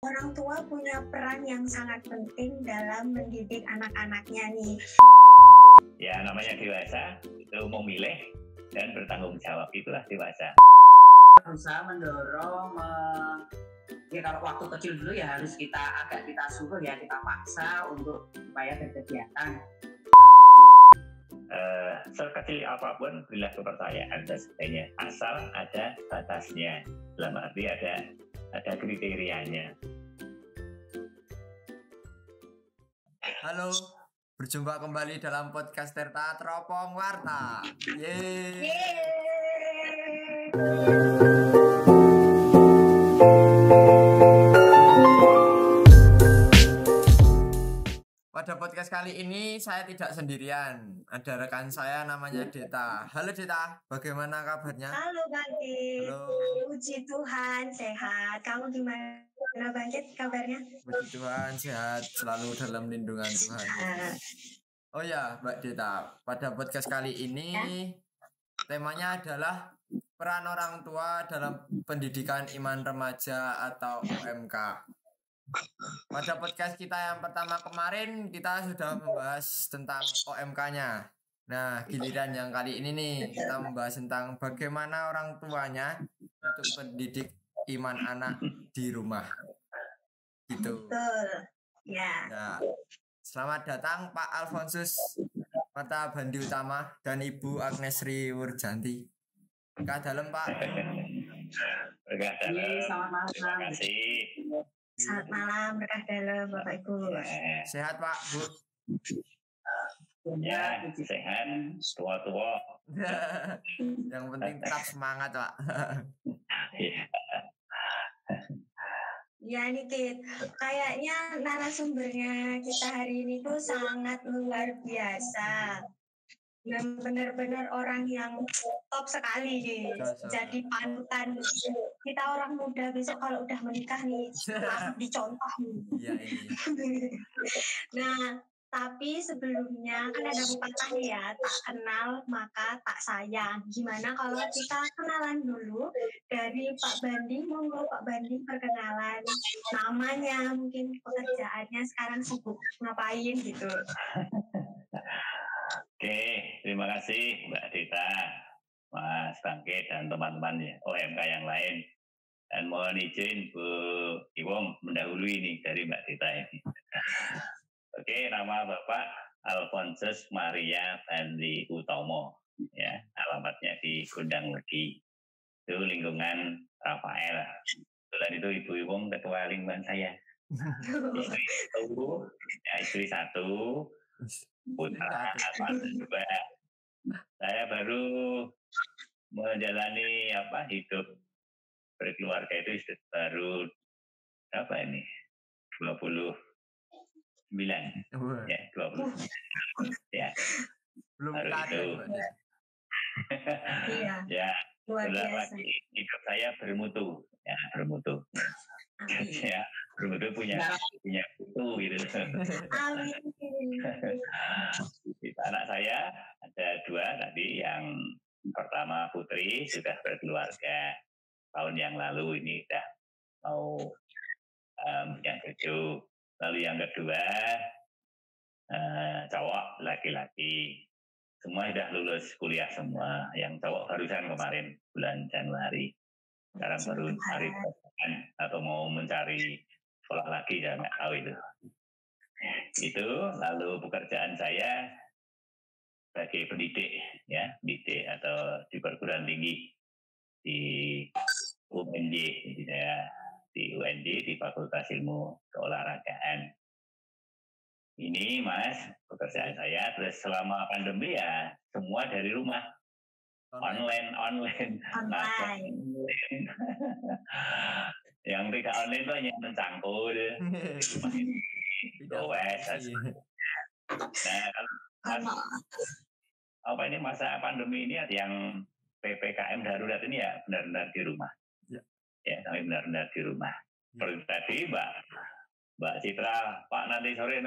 Orang tua punya peran yang sangat penting dalam mendidik anak-anaknya nih. Ya, namanya dewasa itu memilih dan bertanggung jawab, itulah dewasa. Berusaha mendorong, ya kalau waktu kecil dulu ya harus kita suruh ya, kita paksa untuk supaya berkegiatan. Sekecil apapun berilah kepercayaan dan sebagainya, asal ada batasnya, dalam arti ada kriterianya. Halo, berjumpa kembali dalam podcast Tirta Teropong Warta. Pada podcast kali ini saya tidak sendirian. Ada rekan saya namanya Deta. Halo Deta, bagaimana kabarnya? Halo Bangkit. Halo. Puji Tuhan sehat. Kamu gimana Bangkit kabarnya? Puji Tuhan sehat, selalu dalam lindungan Tuhan. Oh ya, Mbak Deta, pada podcast kali ini temanya adalah peran orang tua dalam pendidikan iman remaja atau UMK. Pada podcast kita yang pertama kemarin kita sudah membahas tentang OMK-nya. Nah, giliran yang kali ini nih kita membahas tentang bagaimana orang tuanya untuk mendidik iman anak di rumah. Gitu. Betul. Ya. Selamat datang Pak Alfonsus Marta Bandi Utama dan Ibu Agnes Sri Wurjanti. Berkah dalam Pak. Berkah dalam. Selamat malam. Terima kasih. Selamat malam, berkah dalam Bapak Ibu. Sehat Pak, Bu. Ya, sehat, tua-tua. Yang penting tetap semangat Pak. Ya Nikit, kayaknya narasumbernya kita hari ini tuh sangat luar biasa. Dan benar-benar orang yang top sekali nih. Jadi panutan kita orang muda besok kalau udah menikah nih langsung dicontoh nih. Iya ini. Nah, tapi sebelumnya kan ada pepatah nih ya, tak kenal maka tak sayang. Gimana kalau kita kenalan dulu dari Pak Bandi, monggo Pak Bandi perkenalan namanya, mungkin pekerjaannya sekarang sibuk ngapain gitu. Oke, terima kasih Mbak Dita, Mas Bangkit dan teman-teman OMK yang lain. Dan mohon izin Bu Iwong mendahului ini dari Mbak Dita ini. Oke, nama Bapak Alfonsus Maria Bandi Utomo, ya, alamatnya di Gondang Legi, itu lingkungan Rafael. Kebetulan itu Ibu Iwong ketua lingkungan saya. Istri satu, putra dua. Saya baru menjalani hidup berkeluarga itu baru 29 ya 20 ya Belum baru itu. Iya. Ya, luar biasa. lagi hidup saya bermutu ya, ya, bermutu punya mutu gitu. Amin. Anak saya ada dua tadi, yang pertama putri sudah berkeluarga tahun yang lalu, ini udah mau yang cucu. Lalu yang kedua cowok laki-laki, semua sudah lulus kuliah semua. Yang cowok barusan kemarin bulan Januari, sekarang baru mencari pekerjaan atau mau mencari sekolah lagi, ya nggak tahu itu. Lalu pekerjaan saya sebagai pendidik ya, pendidik atau di perguruan tinggi di UNJ, jadi saya di UNJ di Fakultas Ilmu Keolahragaan. Ini Mas pekerjaan saya. Terus selama pandemi ya semua dari rumah, online. Yang tidak online itu hanya mencangkul, ini masa pandemi ini yang PPKM darurat ini ya benar-benar di rumah. Ya, kami benar-benar di rumah. Seperti tadi Mbak Citra, Pak nanti sore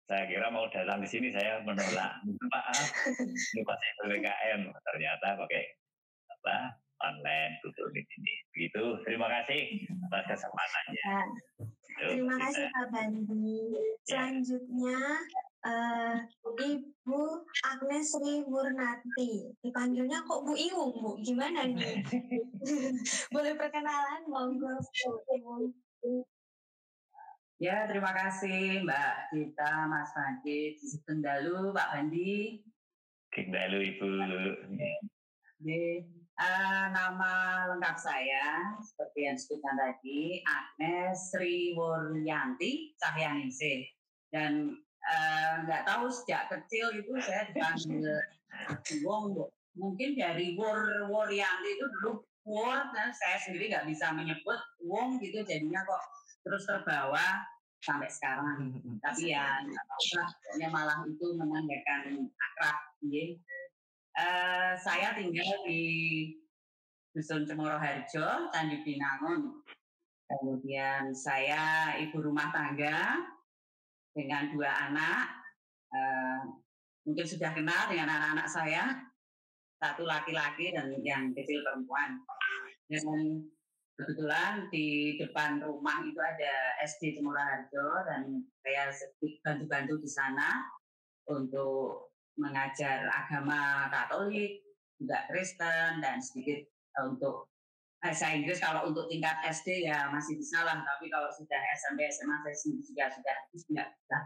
saya kira mau datang di sini, saya menolak. Maaf, ini pas PPKM ternyata pakai online tutur di sini. Begitu, terima kasih atas kesempatannya. Terima kasih Pak Bandi. Selanjutnya Ibu Agnes Sri Murnati. Dipanggilnya kok Bu Iwung, Bu? Gimana nih? Boleh perkenalan, monggo Bu Iwung. Ya, terima kasih Mbak Dita, Mas Bandi. Kendalu, Pak Bandi. Kendalu Ibu. Nama lengkap saya, seperti yang disebutkan tadi, Agnes Sri Wuryanti Cahyaningsih. Dan nggak tahu sejak kecil itu saya dipanggil Wong. Mungkin dari Wuryanti itu dulu Wur, dan saya sendiri nggak bisa menyebut Wong gitu, jadinya kok terus terbawa sampai sekarang. Tapi ya nggak apa-apa, malah itu menandakan akrab. Saya tinggal di Dusun Cemoro Harjo, Candi Binangun. Kemudian saya ibu rumah tangga dengan 2 anak. Mungkin sudah kenal dengan anak-anak saya, 1 laki-laki dan yang kecil perempuan. Dan kebetulan di depan rumah itu ada SD Cemoro Harjo dan saya bantu-bantu di sana untuk mengajar agama Katolik, juga Kristen, dan sedikit untuk bahasa Inggris. Kalau untuk tingkat SD ya masih bisa lah, tapi kalau sudah SMP, SMA saya sudah tidak bisa.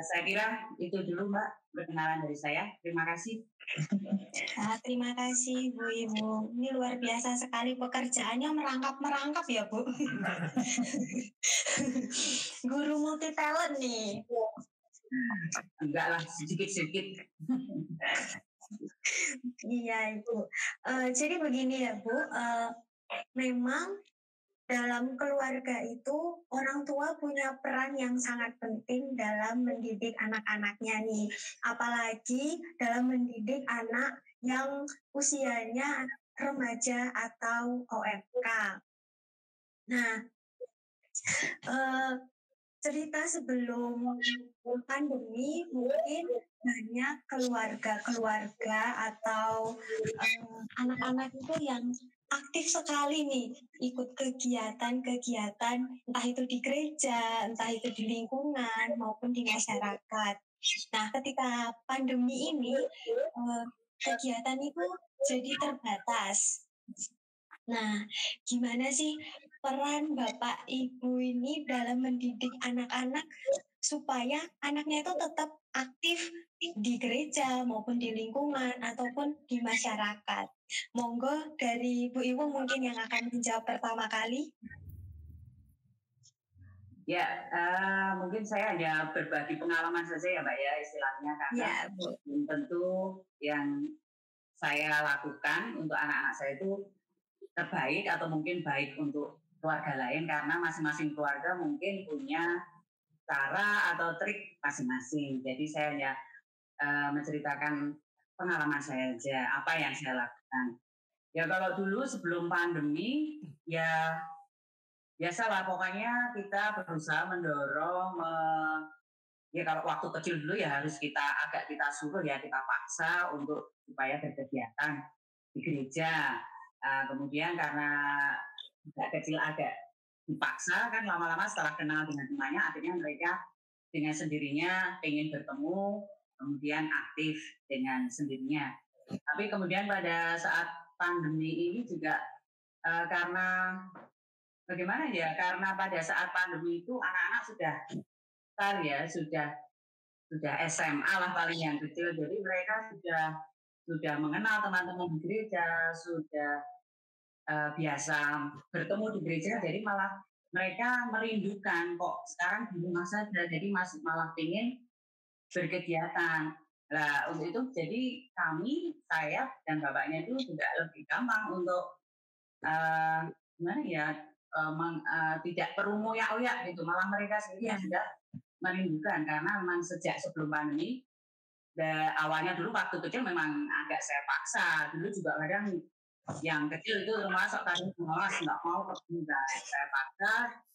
Saya kira itu dulu Mbak perkenalan dari saya. Terima kasih. Terima kasih Bu Ibu. Ini luar biasa sekali pekerjaannya, merangkap ya Bu. Guru multi talent nih. Enggak lah, sedikit-sedikit. Iya Ibu. Jadi begini ya Bu, memang dalam keluarga itu orang tua punya peran yang sangat penting dalam mendidik anak-anaknya nih. Apalagi dalam mendidik anak yang usianya remaja atau OMK. Nah, cerita sebelum pandemi mungkin banyak keluarga atau anak-anak itu yang aktif sekali nih ikut kegiatan entah itu di gereja, entah itu di lingkungan maupun di masyarakat. Nah, ketika pandemi ini kegiatan itu jadi terbatas. Nah, gimana sih peran Bapak Ibu ini dalam mendidik anak-anak supaya anaknya itu tetap aktif di gereja maupun di lingkungan ataupun di masyarakat? Monggo dari Bu Ibu mungkin yang akan menjawab pertama kali. Ya, mungkin saya hanya berbagi pengalaman saja ya Mbak ya istilahnya, karena ya, Bu. Tentu yang saya lakukan untuk anak-anak saya itu terbaik atau mungkin baik untuk keluarga lain, karena masing-masing keluarga mungkin punya cara atau trik masing-masing. Jadi saya hanya menceritakan pengalaman saya aja, apa yang saya lakukan. Ya kalau dulu sebelum pandemi, ya biasalah pokoknya kita berusaha mendorong, ya kalau waktu kecil dulu ya harus kita suruh ya, kita paksa untuk supaya berkegiatan di gereja. Kemudian karena kecil agak dipaksa kan, lama-lama setelah kenal dengan temannya akhirnya mereka dengan sendirinya ingin bertemu, kemudian aktif dengan sendirinya. Tapi kemudian pada saat pandemi ini juga karena bagaimana ya, karena pada saat pandemi itu anak-anak sudah SMA lah paling yang kecil, jadi mereka sudah mengenal teman-teman di gereja, sudah biasa bertemu di gereja, jadi malah mereka merindukan kok sekarang di rumah saja, jadi masih malah ingin berkegiatan. Nah untuk itu jadi saya dan bapaknya itu juga lebih gampang untuk gimana ya, tidak perlu ngoyak-oyak gitu, malah mereka sendiri yang sudah merindukan, karena memang sejak sebelum pandemi, awalnya dulu waktu kecil memang agak saya paksa, dulu juga kadang yang kecil itu termasuk tadi malas nggak mau ketemu, saya paksa,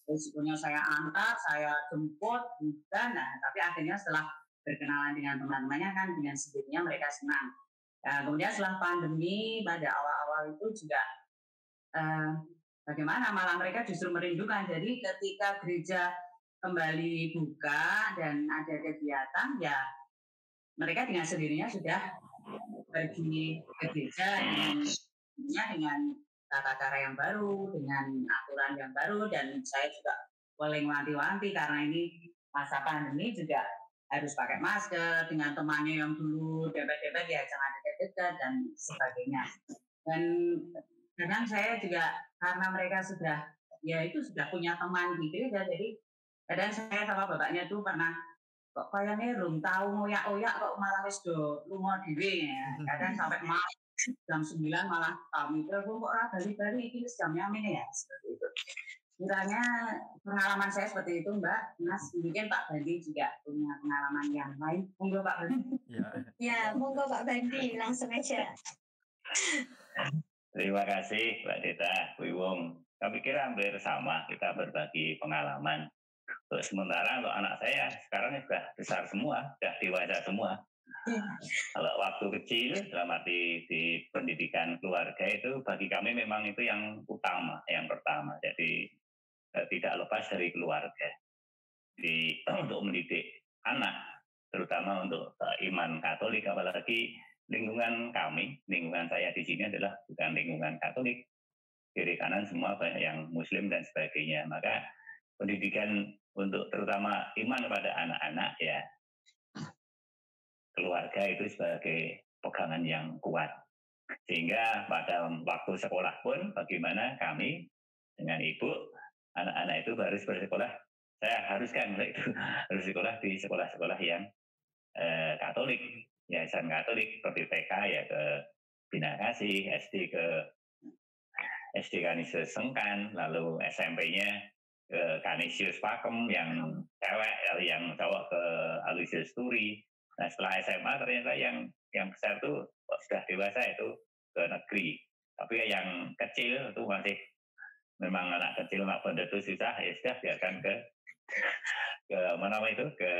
resikonya saya antar, saya jemput, dan tapi akhirnya setelah berkenalan dengan teman-temannya kan dengan sendirinya mereka senang. Nah, kemudian setelah pandemi pada awal-awal itu juga bagaimana malah mereka justru merindukan. Jadi ketika gereja kembali buka dan ada kegiatan, ya mereka dengan sendirinya sudah pergi ke gereja dengan tata cara yang baru, dengan aturan yang baru, dan saya juga boleh wanti-wanti karena ini masa pandemi juga harus pakai masker dengan temannya yang dulu dempet-dempet ya jangan dekat-dekat dan sebagainya. Dan kadang saya juga karena mereka sudah punya teman di gereja, jadi kadang saya sama bapaknya tuh pernah kok kayaknya belum tahu ngoyak-oyak kok malah wis do lunga dhewe ya. Kadang sampai malam jam 9 malah kami telepon kok ora bali-bali iki wis jamnya ini ya seperti itu. Kiranya pengalaman saya seperti itu Mbak, Mas, mungkin Pak Bandi juga punya pengalaman yang lain. Monggo Pak Bandi. Ya, monggo Pak Bandi, langsung aja. Terima kasih Mbak Dita, Bu Iwung. Kami kira hampir sama, kita berbagi pengalaman. Untuk sementara untuk anak saya sekarang sudah besar semua, sudah dewasa semua. Kalau waktu kecil, dalam arti di pendidikan keluarga itu bagi kami memang itu yang utama, yang pertama. Jadi tidak lepas dari keluarga. Jadi untuk mendidik anak, terutama untuk iman Katolik, apalagi lingkungan kami, lingkungan saya di sini adalah bukan lingkungan Katolik, kiri kanan semua banyak yang Muslim dan sebagainya. Maka pendidikan untuk terutama iman pada anak-anak ya keluarga itu sebagai pegangan yang kuat. Sehingga pada waktu sekolah pun bagaimana kami dengan ibu anak-anak itu harus bersekolah, saya haruskan itu harus sekolah di sekolah-sekolah yang Katolik, yayasan Katolik seperti TK ya ke Bina Kasih, SD ke SD Kanisius Sengkan, lalu SMP-nya ke Kanisius Pakem yang cewek, yang cowok ke Aloysius Turi. Nah setelah SMA ternyata yang besar tuh sudah dewasa itu ke negeri, tapi yang kecil itu masih memang anak kecil anak bandel itu susah, ya sudah biarkan ke mana itu ke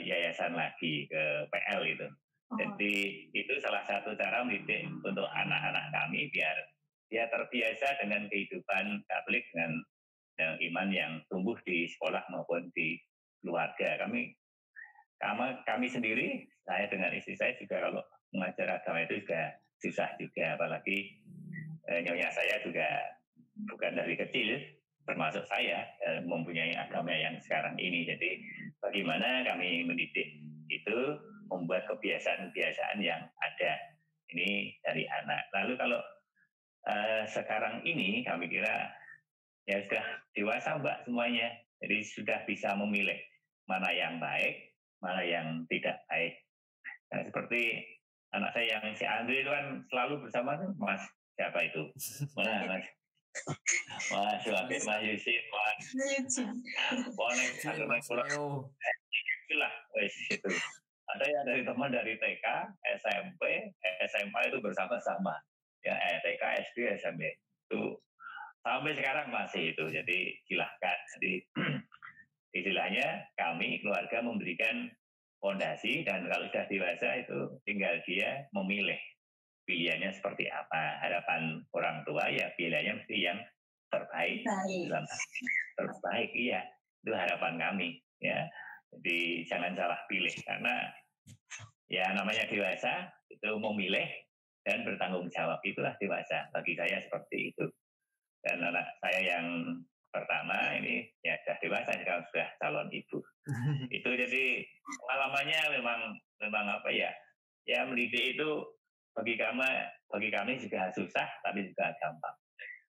yayasan lagi, ke PL itu. Jadi itu salah satu cara mendidik untuk anak-anak kami biar dia terbiasa dengan kehidupan Katolik dengan iman yang tumbuh di sekolah maupun di keluarga. Kami sendiri, saya dengan istri saya juga kalau mengajar agama itu juga susah juga, apalagi nyonya saya juga bukan dari kecil, termasuk saya mempunyai agama yang sekarang ini. Jadi bagaimana kami mendidik itu membuat kebiasaan-kebiasaan yang ada ini dari anak. Lalu kalau sekarang ini kami kira ya sudah dewasa Mbak semuanya, jadi sudah bisa memilih mana yang baik, mana yang tidak baik. Nah, seperti anak saya yang si Andre itu kan selalu bersama Mas siapa itu? Mana Mas? Mas Wahid, Mas Yusuf, Mas Bonek, itulah, wes itu. Ada yang dari teman dari TK, SMP, SMA itu bersama-sama. Ya, TK, SD, SMP itu sampai sekarang masih itu. Jadi silahkan. Jadi istilahnya kami keluarga memberikan fondasi dan kalau sudah dewasa itu tinggal dia memilih pilihannya seperti apa. Harapan orang tua ya pilihannya mesti yang terbaik. Terbaik iya, itu harapan kami ya. Jadi jangan salah pilih karena ya namanya dewasa itu memilih dan bertanggung jawab, itulah dewasa bagi saya seperti itu. Dan anak saya yang pertama ini ya sudah dewasa sekarang sudah calon ibu. Itu jadi pengalamannya memang apa ya mendidik itu bagi kami juga susah tapi juga gampang.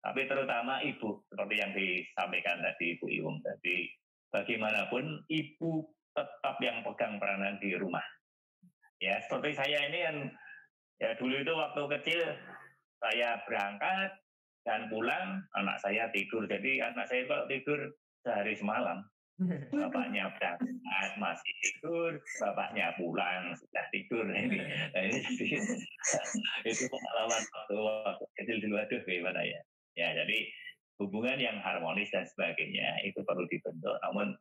Tapi terutama ibu seperti yang disampaikan tadi Ibu Iwung tadi, bagaimanapun ibu tetap yang pegang peranan di rumah. Ya seperti saya ini kan ya dulu itu waktu kecil saya berangkat dan pulang anak saya tidur. Jadi anak saya kalau tidur sehari semalam. Bapaknya berangkat masih tidur, bapaknya pulang sudah tidur. Ini jadi itu pengalaman waktu kecil dulu, aduh gimana ya. Ya jadi hubungan yang harmonis dan sebagainya itu perlu dibentuk. Namun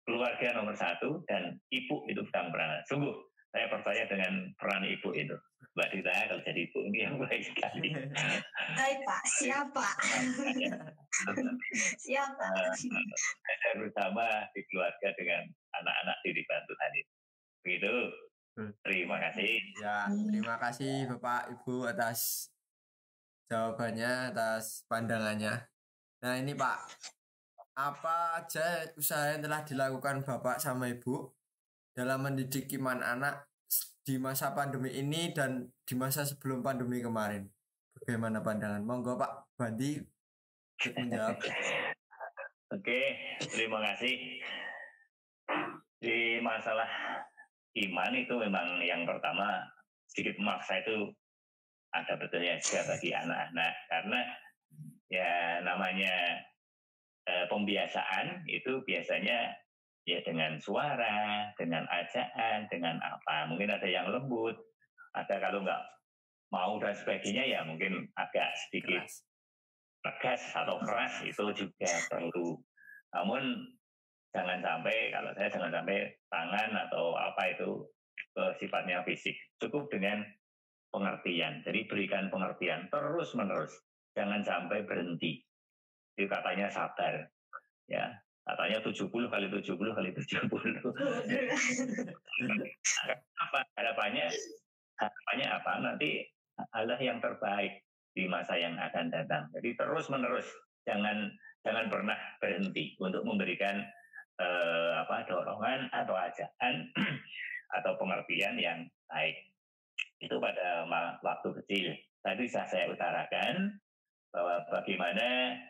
keluarga nomor satu dan ibu itu pegang peranan. Sungguh saya percaya dengan peran ibu itu. Mbak Dita kalau jadi ibu ini yang baik sekali. Baik Pak, siapa? Siapa? Saya bersama di keluarga dengan anak-anak didikan Tuhan itu. Begitu. Terima kasih. Ya, terima kasih Bapak Ibu atas jawabannya, atas pandangannya. Nah ini Pak, apa aja usaha yang telah dilakukan Bapak sama Ibu dalam mendidik iman anak di masa pandemi ini dan di masa sebelum pandemi kemarin? Bagaimana pandangan? Monggo Pak Bandi untuk menjawab. Oke, terima kasih. Di masalah iman itu memang yang pertama sedikit memaksa itu ada betulnya juga bagi anak-anak, karena ya namanya pembiasaan itu biasanya ya dengan suara, dengan ajaan, dengan apa, mungkin ada yang lembut, ada kalau nggak mau dan sebagainya ya mungkin agak sedikit tegas atau keras, itu juga perlu. Namun jangan sampai, kalau saya jangan sampai tangan atau apa itu sifatnya fisik, cukup dengan pengertian. Jadi berikan pengertian terus menerus, jangan sampai berhenti. Itu katanya sabar, ya katanya 70 kali 70 kali 70. Apa harapannya apa, nanti Allah yang terbaik di masa yang akan datang. Jadi terus menerus, jangan pernah berhenti untuk memberikan dorongan atau ajakan atau pengertian yang baik. Itu pada waktu kecil. Tadi saya utarakan bahwa bagaimana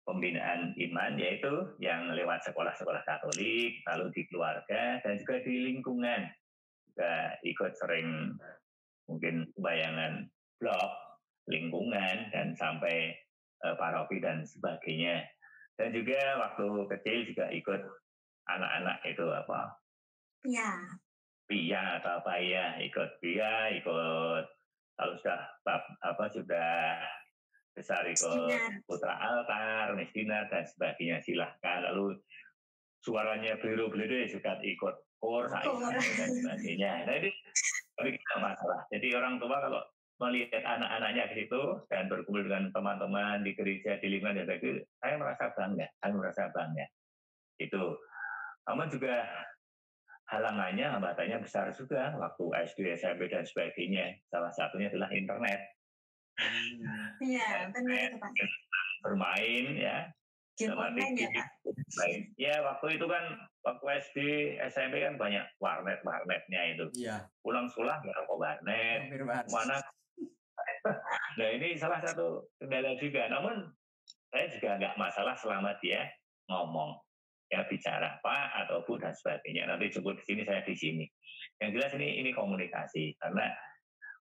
pembinaan iman, yaitu yang lewat sekolah-sekolah Katolik, lalu di keluarga, dan juga di lingkungan. Juga ikut sering mungkin bayangan blog, lingkungan, dan sampai paroki dan sebagainya. Dan juga waktu kecil juga ikut anak-anak itu apa? Pia atau apa ya, ikut Pia, ikut kalau sudah sudah besar ikut putra altar, miskinar dan sebagainya, silahkan. Lalu suaranya biru-biru juga ikut kor, dan sebagainya. Nah ini tidak masalah. Jadi orang tua kalau melihat anak-anaknya ke situ dan berkumpul dengan teman-teman di gereja, di lingkungan dan sebagainya, saya merasa bangga. Itu. Namun juga halangannya, hambatannya besar juga waktu SD, SMP dan sebagainya. Salah satunya adalah internet. Iya, benar Pak. Bermain ya. Game online ya Pak. Ya waktu itu kan, waktu SD, SMP kan banyak warnet-warnetnya itu. Iya. Pulang sekolah nggak ke warnet, mana. Nah ini salah satu kendala juga. Namun saya juga nggak masalah selama dia ngomong, ya bicara Pak atau Bu dan sebagainya. Nanti jemput di sini, saya di sini. Yang jelas ini komunikasi, karena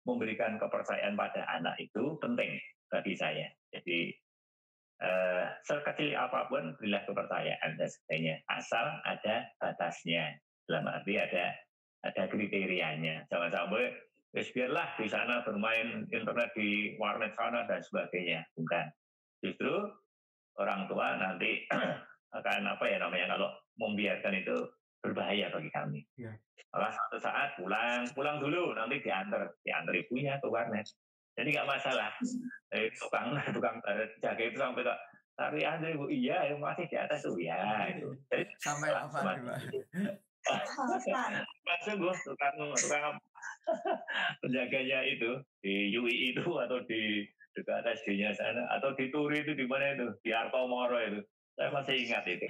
memberikan kepercayaan pada anak itu penting bagi saya. Jadi sekecil apapun berilah kepercayaan dan sebagainya, asal ada batasnya, dalam arti ada kriterianya. Jangan sampai biarlah di sana bermain internet di warnet sana dan sebagainya. Bukan. Justru orang tua nanti akan kalau membiarkan itu berbahaya bagi kami. Ya. Kalau suatu saat pulang dulu, nanti diantar ibunya ke warnet. Jadi nggak masalah. Tukang jaga itu sampai tak tarik Andre Bu, iya masih di atas tuh ya itu. Jadi sampai apa Pak? Masuk gue tukang penjaganya itu di UI itu, atau di dekat SD-nya sana, atau di Turi itu di mana itu, di Artomoro itu. Saya masih ingat itu.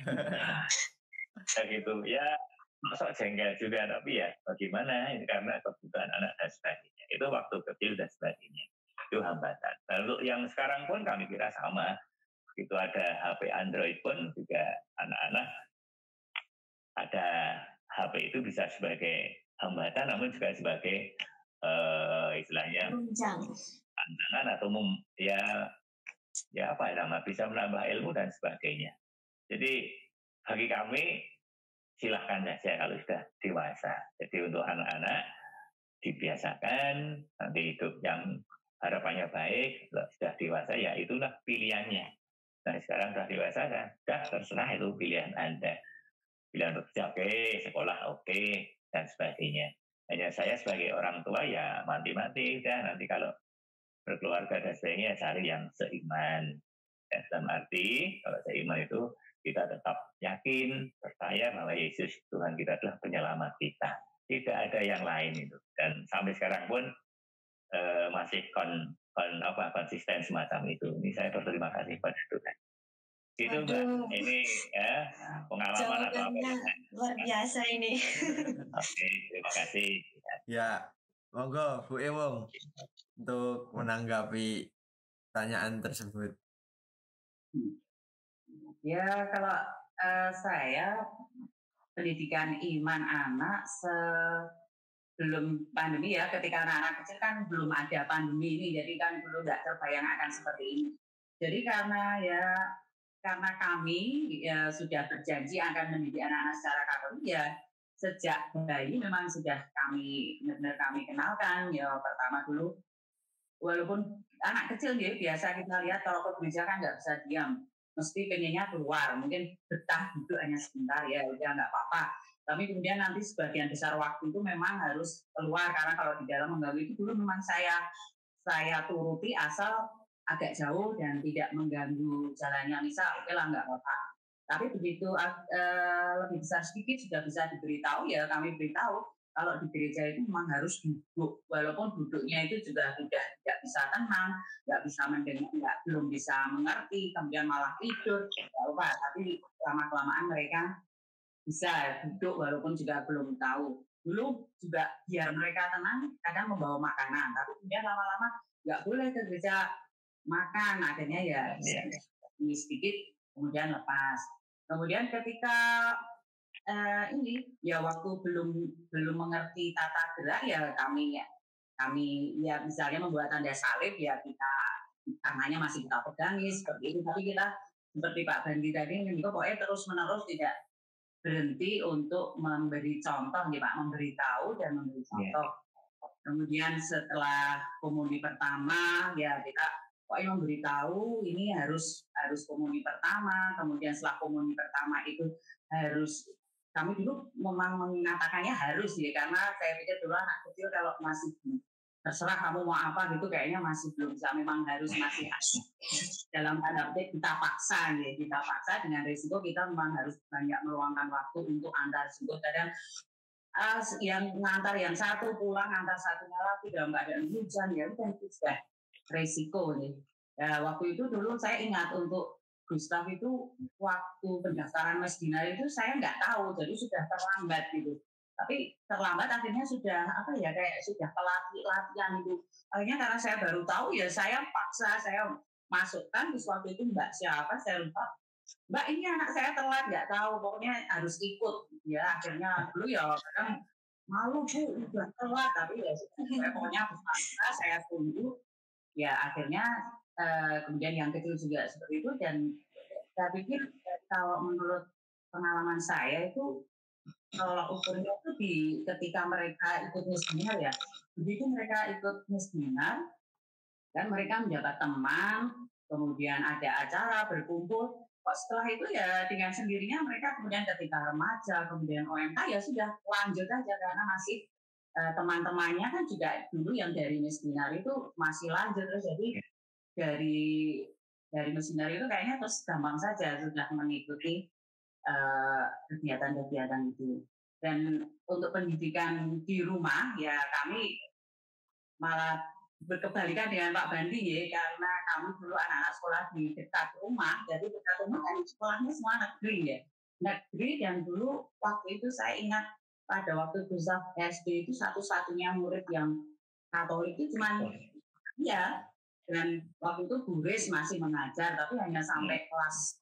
Kayak gitu ya, masuk jengkel juga, tapi ya bagaimana, ini karena kebutuhan anak dan sebagainya. Itu waktu kecil dan sebagainya, itu hambatan. Nah, untuk yang sekarang pun kami kira sama. Begitu ada HP Android pun juga anak-anak ada HP itu bisa sebagai hambatan, namun juga sebagai istilahnya tantangan atau bisa menambah ilmu dan sebagainya. Jadi bagi kami silahkan saja kalau sudah dewasa. Jadi untuk anak-anak dibiasakan, nanti hidup yang harapannya baik, kalau sudah dewasa ya itulah pilihannya. Nah sekarang sudah dewasa kan, sudah terserah, itu pilihan Anda. Pilihan bekerja oke, sekolah oke, dan sebagainya. Hanya saya sebagai orang tua ya mati-mati udah, nanti kalau berkeluarga dan sebagainya cari yang seiman. Dan dalam arti kalau seiman itu kita tetap yakin, percaya bahwa Yesus Tuhan kita adalah penyelamat kita. Tidak ada yang lain itu. Dan sampai sekarang pun masih konsisten semacam itu. Ini saya berterima kasih pada Tuhan. Itu Mbak, ini ya pengalaman atau apa? Luar biasa ini. Oke, terima kasih. Ya, monggo Bu Ewong untuk menanggapi pertanyaan tersebut. Ya, kalau saya pendidikan iman anak sebelum pandemi ya, ketika anak-anak kecil kan belum ada pandemi ini, jadi kan belum nggak terbayang akan seperti ini. Jadi karena kami ya, sudah berjanji akan mendidik anak-anak secara Katolik ya, sejak bayi memang sudah benar-benar kami kenalkan ya. Pertama dulu, walaupun anak kecil ya, biasa kita lihat kalau ke gereja kan nggak bisa diam, mesti pengennya keluar, mungkin betah duduk hanya sebentar ya udah nggak apa-apa. Tapi kemudian nanti sebagian besar waktu itu memang harus keluar, karena kalau di dalam mengganggu itu dulu memang saya turuti asal agak jauh dan tidak mengganggu jalannya misa, oke lah nggak apa-apa. Tapi begitu lebih besar sedikit sudah bisa diberitahu ya, kami beritahu kalau di gereja itu memang harus duduk, walaupun duduknya itu juga sudah tidak bisa tenang, nggak bisa mendengar, belum bisa mengerti, kemudian malah tidur, nggak apa. Tapi lama-kelamaan mereka bisa duduk walaupun juga belum tahu. Dulu juga biar mereka tenang, kadang membawa makanan, tapi kemudian lama-lama nggak boleh ke gereja makan, akhirnya ya ini sedikit, kemudian lepas. Kemudian ketika ini ya waktu belum mengerti tata gerak ya kami ya misalnya membuat tanda salib ya kita tangannya masih kita pegangi seperti itu, tapi kita seperti Pak Bandi tadi juga pokoknya terus menerus tidak berhenti untuk memberi contoh ya Pak, memberitahu dan memberi contoh. Kemudian setelah komuni pertama ya kita pokoknya memberitahu ini harus komuni pertama. Kemudian setelah komuni pertama itu harus, kami dulu memang mengatakannya harus ya, karena saya pikir dulu anak kecil kalau masih terserah kamu mau apa gitu kayaknya masih belum bisa, memang harus masih dalam tanda petik kita paksa dengan risiko kita memang harus banyak meluangkan waktu untuk antar jemput. Kadang yang ngantar yang satu pulang, antar satunya lagi dalam keadaan hujan ya udah itu sudah risiko nih. Ya, waktu itu dulu saya ingat untuk Gustav itu waktu pendaftaran Mesdinar itu saya nggak tahu, jadi sudah terlambat gitu. Tapi terlambat akhirnya sudah kayak sudah latihan itu. Akhirnya karena saya baru tahu ya saya paksa, saya masukkan. Terus waktu itu Mbak siapa saya lupa, Mbak ini anak saya telat nggak tahu, pokoknya harus ikut ya. Akhirnya dulu ya kadang malu Bu udah telat, tapi ya saya pokoknya paksa, saya tunggu ya. Akhirnya kemudian yang kecil juga seperti itu. Dan saya pikir kalau menurut pengalaman saya itu kalau ukurnya itu ketika mereka ikut misdinar ya, begitu mereka ikut misdinar dan mereka mendapat teman, kemudian ada acara berkumpul, kok setelah itu ya dengan sendirinya mereka kemudian ketika remaja, kemudian OMK ya sudah lanjut aja, karena masih teman-temannya kan juga dulu yang dari misdinar itu masih lanjut terus. Jadi dari misdinar itu kayaknya terus gampang saja sudah mengikuti kegiatan-kegiatan itu. Dan untuk pendidikan di rumah ya kami malah berkebalikan dengan Pak Bandi ya, karena kami dulu anak-anak sekolah di dekat rumah, jadi dekat rumah kan sekolahnya semua negeri ya, negeri. Dan dulu waktu itu saya ingat pada waktu Gustav SD itu satu-satunya murid yang Katolik itu cuma ya, dan waktu itu Bu Riz masih mengajar, tapi hanya sampai kelas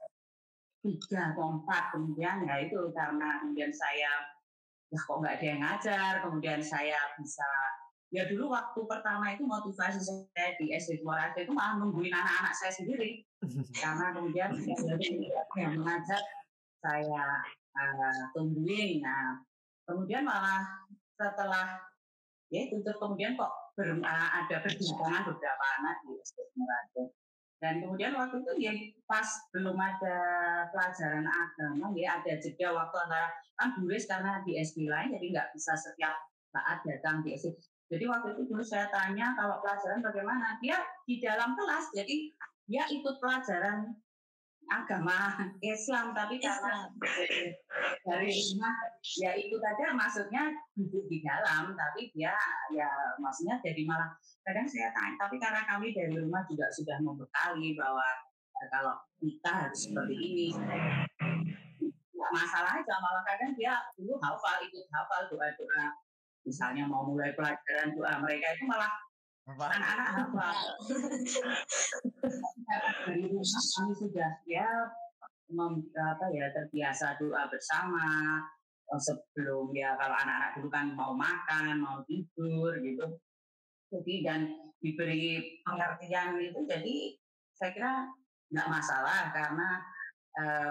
3 atau 4, kemudian ya itu karena kemudian saya kok nggak ada yang ngajar, kemudian saya bisa ya dulu waktu pertama itu motivasi saya di SD Muara itu malah nungguin anak-anak saya sendiri, karena kemudian yang mengajar saya tungguin. Nah kemudian malah setelah ya itu kemudian kok ada berdatangan beberapa anak di SD Muara. Dan kemudian waktu itu ya pas belum ada pelajaran agama, ya ada jeda waktu antara kan tulis karena di SD lain, jadi nggak bisa setiap saat datang di SD. Jadi waktu itu dulu saya tanya kalau pelajaran bagaimana, dia di dalam kelas, jadi dia ikut pelajaran agama Islam, tapi karena dari rumah ya ikut aja, maksudnya duduk di dalam, tapi dia ya maksudnya jadi malah kadang saya tanya, tapi karena kami dari rumah juga sudah membekali bahwa kalau kita harus seperti ini, nggak masalah aja, malah kadang dia dulu ikut hafal doa-doa, misalnya mau mulai pelajaran doa mereka itu malah anak-anak hafal. Dari rumah kami sudah terbiasa doa bersama sebelum ya kalau anak-anak dulu kan mau makan, mau tidur gitu. Jadi dan diberi pengertian itu, jadi saya kira nggak masalah karena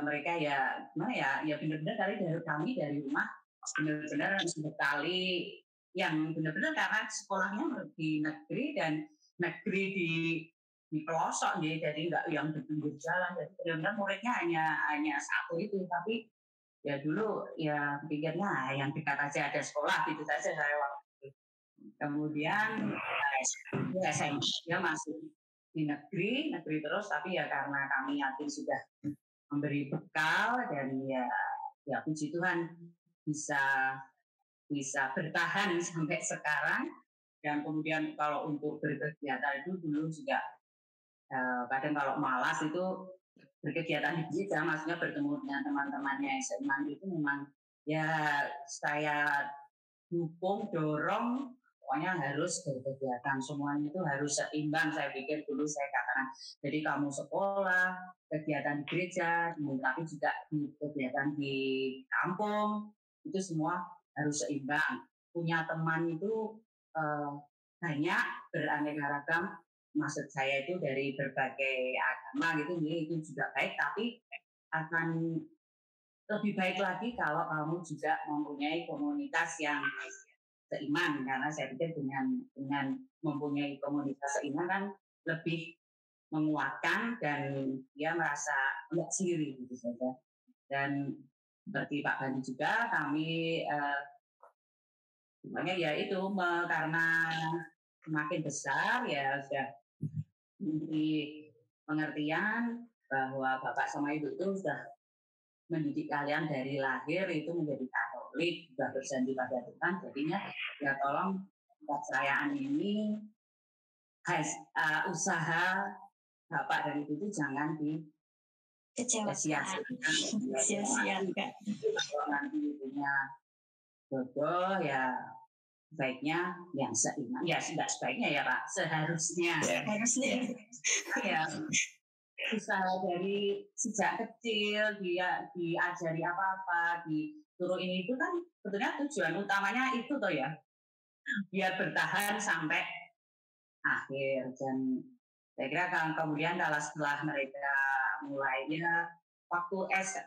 mereka ya benar-benar dari kami dari rumah benar-benar sekali yang benar-benar karena sekolahnya di negeri dan negeri di pelosok ya, jadi nggak yang di pinggir jalan, jadi benar-benar muridnya hanya satu itu, tapi ya dulu ya pikirnya yang dekat aja ada sekolah gitu saja saya waktu itu. Kemudian SMP dia masih di negeri terus, tapi ya karena kami yakin sudah memberi bekal dan ya puji Tuhan bisa bertahan sampai sekarang. Dan kemudian kalau untuk berkegiatan itu dulu juga kadang kalau malas itu berkegiatan di gereja, maksudnya bertemu dengan teman-temannya SMA itu memang ya saya dukung, dorong, pokoknya harus berkegiatan, semuanya itu harus seimbang. Saya pikir dulu saya katakan, jadi kamu sekolah, kegiatan di gereja, tapi juga kegiatan di kampung, itu semua harus seimbang. Punya teman itu banyak, beraneka ragam, maksud saya itu dari berbagai agama gitu, itu juga baik, tapi akan lebih baik lagi kalau kamu juga mempunyai komunitas yang seiman, karena saya pikir dengan mempunyai komunitas seiman kan lebih menguatkan dan dia merasa enggak sendiri gitu saja. Dan seperti Pak Bandi juga kami sebenarnya ya itu karena semakin besar ya sudah memberi pengertian bahwa Bapak sama Ibu itu sudah mendidik kalian dari lahir itu menjadi Katolik, sudah berjanji pada Tuhan, jadinya ya tolong kepercayaan ini usaha Bapak dan Ibu itu jangan sia-siakan. Kalau nanti ibunya bodoh ya baiknya yang seiman, ya tidak sebaiknya ya Pak, seharusnya ya usaha dari sejak kecil dia diajari apa-apa, disuruh ini itu kan sebetulnya tujuan utamanya itu toh ya, biar bertahan sampai akhir. Dan saya kira kemudian kalau setelah mereka mulainya waktu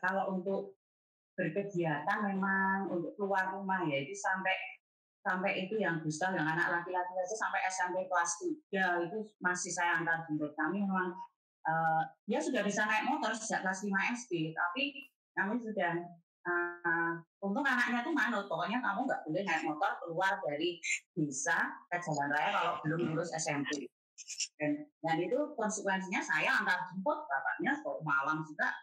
kalau untuk berkegiatan memang untuk keluar rumah ya itu sampai itu yang Gustav yang anak laki-laki saja sampai SMP kelas 3 itu masih saya antar jemput. Kami memang dia sudah bisa naik motor sejak kelas 5 SD, tapi kami sudah untung anaknya tuh manut, pokoknya kamu nggak boleh naik motor keluar dari desa ke jalan raya kalau belum lulus SMP. Dan itu konsekuensinya saya antar jemput bapaknya malam juga,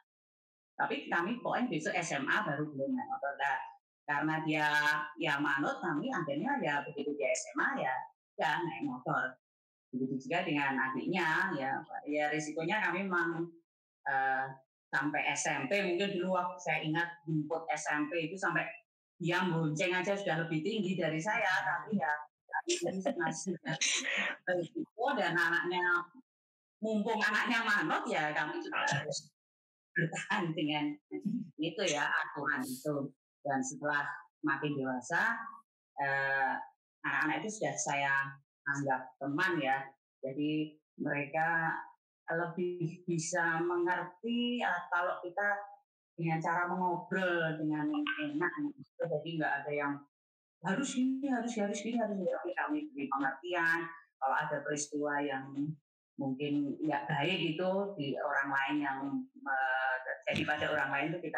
tapi kami pokoknya besok SMA baru boleh naik motor. Karena dia ya manut, kami akhirnya ya begitu dia SMA ya naik motor. Begitu juga dengan adiknya ya risikonya kami memang sampai SMP mungkin dulu waktu saya ingat jemput SMP itu sampai dia bonceng aja sudah lebih tinggi dari saya, tapi ya masih risiko. Dan anaknya mumpung anaknya manut ya kami juga harus bertahan dengan itu ya aturan itu. Dan setelah makin dewasa anak-anak itu sudah saya anggap teman ya, jadi mereka lebih bisa mengerti kalau kita dengan cara mengobrol dengan enak, jadi nggak ada yang harus gini, tapi kami beri pengertian kalau ada peristiwa yang mungkin nggak baik itu di orang lain yang jadi pada orang lain itu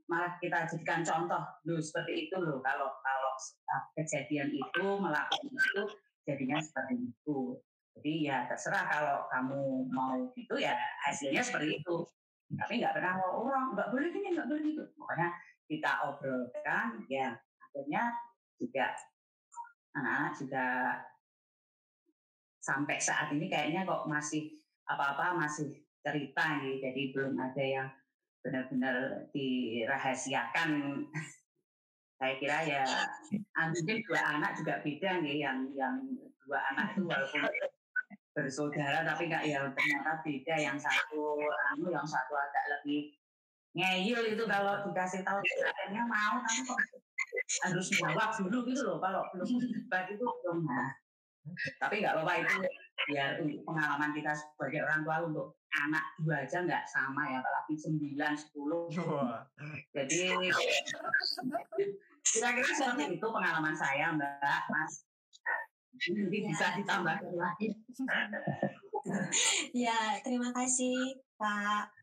malah kita jadikan contoh loh, seperti itu loh, kalau kejadian itu melakukan itu jadinya seperti itu. Jadi ya terserah, kalau kamu mau gitu ya hasilnya seperti itu. Tapi nggak pernah orang nggak boleh gini, nggak boleh gitu. Pokoknya kita obrolkan, ya akhirnya juga anak-anak juga sampai saat ini kayaknya kok masih apa-apa masih cerita nih, jadi belum ada yang benar-benar dirahasiakan. Saya kira ya mungkin 2 anak juga beda nih, yang 2 anak itu walaupun bersaudara tapi nggak, ya ternyata beda, yang satu agak lebih ngeyel itu, kalau dikasih tahu akhirnya mau, tapi kok harus jawab dulu gitu loh, kalau belum debat itu belum. Tapi nggak apa-apa, itu biar untuk pengalaman kita sebagai orang tua. Untuk anak 2 aja nggak sama ya, apalagi 9, 10. Jadi kira-kira seperti itu pengalaman saya, Mbak, Mas. Jadi bisa ditambahkan lagi. Ya, terima kasih Pak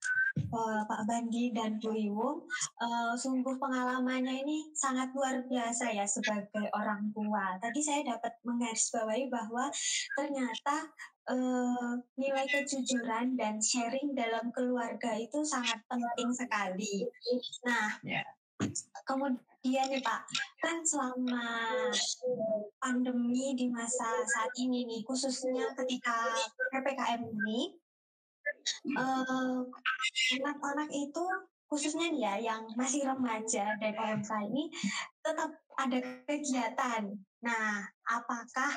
Bandi dan Bu Iwung. Sungguh pengalamannya ini sangat luar biasa ya sebagai orang tua. Tadi saya dapat menggarisbawahi bahwa ternyata nilai kejujuran dan sharing dalam keluarga itu sangat penting sekali. Nah, kemudian nih Pak, kan selama pandemi di masa saat ini nih, khususnya ketika PPKM ini, anak-anak itu khususnya ya yang masih remaja dan OMK ini tetap ada kegiatan. Nah, apakah